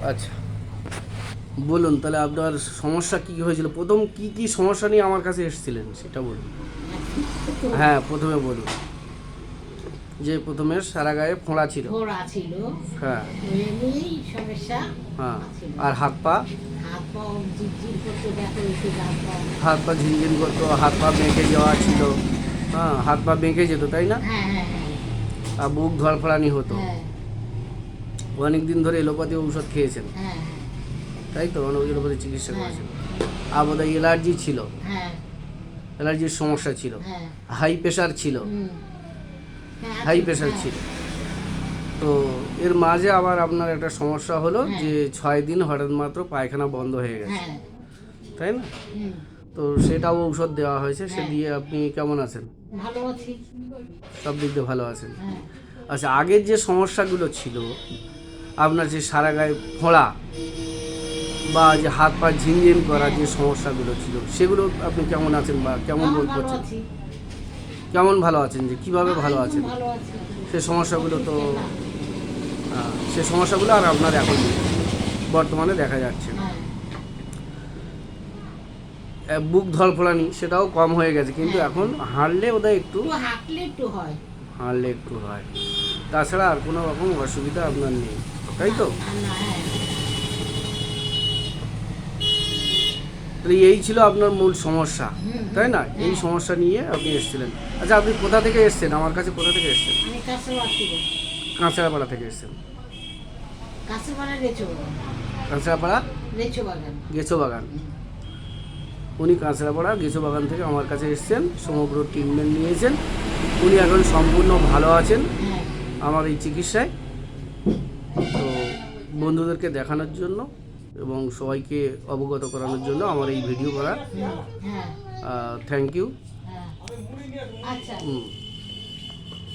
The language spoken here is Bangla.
আচ্ছা, বলুন তাহলে আপনার সমস্যা কী হয়েছিল, প্রথম কি কি সমস্যা নিয়ে আমার কাছে এসেছিলেন সেটা বলুন। হ্যাঁ, প্রথমে বলুন যে প্রথমে সারা গায়ে ফোঁড়া ছিল। ফোড়া ছিল, হ্যাঁ এমনি সমস্যা হ্যাঁ, ছিল। আর হাত পা হাত পা ঝিরঝির করতে দেখো একটু হাত পা ঝিনঝিন করতো, হাত পা বেঁকে যাওয়া ছিল। হ্যাঁ, হাত পা বেঁকে যেত তাই না? হ্যাঁ হ্যাঁ আর বুক ধড়ফড়ানি হতো। হ্যাঁ অনেক দিন ধরে এলোপাথি ঔষধ খেয়েছেন হ্যাঁ তাই তো? অনেক এলোপাথি চিকিৎসা হ্যাঁ করেছেন। আর বোধহয় অ্যালার্জি ছিল, হ্যাঁ অ্যালার্জির সমস্যা ছিল, হ্যাঁ হাই প্রেশার ছিল, হুম, হ্যাঁ, হাই আছে, প্রেশার হ্যাঁ, ছিল। তো এর মাঝে আবার আপনার একটা সমস্যা হলো হ্যাঁ। যে 6 দিন হঠাৎ মাত্র পায়খানা বন্ধ হয়ে গেছে, হ্যাঁ তাই না? হুম, তো সেটাও ঔষধ দেওয়া হয়েছে, সে হ্যাঁ। দিয়ে আপনি কেমন আছেন? ভালো আছি। সব দিক দিয়ে ভালো আছেন। হ্যাঁ আচ্ছা, আগের যে সমস্যাগুলো ছিল আপনার, যে সারা গায়ে ফোঁড়া বা যে হাত পা ঝিনঝিন করা যে সমস্যাগুলো ছিল, সেগুলো আপনি কেমন আছেন বা কেমন বোধ ভালো করছেন? আছি। কেমন ভালো আছেন, যে কিভাবে ভালো একদম আছেন? ভালো আছি। সে সমস্যাগুলো তো না। সে সমস্যাগুলো আর আপনার এখন নেই, বর্তমানে দেখা যাচ্ছে না। হ্যাঁ বুক ধড়ফড়ানি সেটাও কম হয়ে গেছে, কিন্তু হ্যাঁ। এখন হাঁটলে বোধহয় একটু একটু হাঁটলে একটু হয়। হাঁটলে একটু হয়, তাছাড়া আর কোনো রকম অসুবিধা আপনার নেই, তাই তো? না, হ্যাঁ তাহলে এই ছিল আপনার মূল সমস্যা, তাই না? এই সমস্যা নিয়ে আপনি এসেছিলেন। আচ্ছা, আপনি কোথা থেকে এসেছেন আমার কাছে, কোথা থেকে এসেছেন? আমি কাঁচরাপাড়া থেকে। কাঁচরাপাড়া থেকে এসেছেন। কাঁচরাপাড়া রেচো বাগান। কাঁচরাপাড়া রেচো বাগান। গেছো বাগান। উনি কাঁচরাপাড়া গেছো বাগান থেকে আমার কাছে এসেছেন, সমগ্র ট্রিটমেন্ট নিয়েছেন। উনি এখন সম্পূর্ণ ভালো আছেন হ্যাঁ আমার এই চিকিৎসায়। তো বন্ধুদেরকে দেখানোর জন্য এবং সবাইকে অবগত করানোর জন্য আমার এই ভিডিও করা। হ্যাঁ থ্যাংক ইউ। হ্যাঁ আচ্ছা।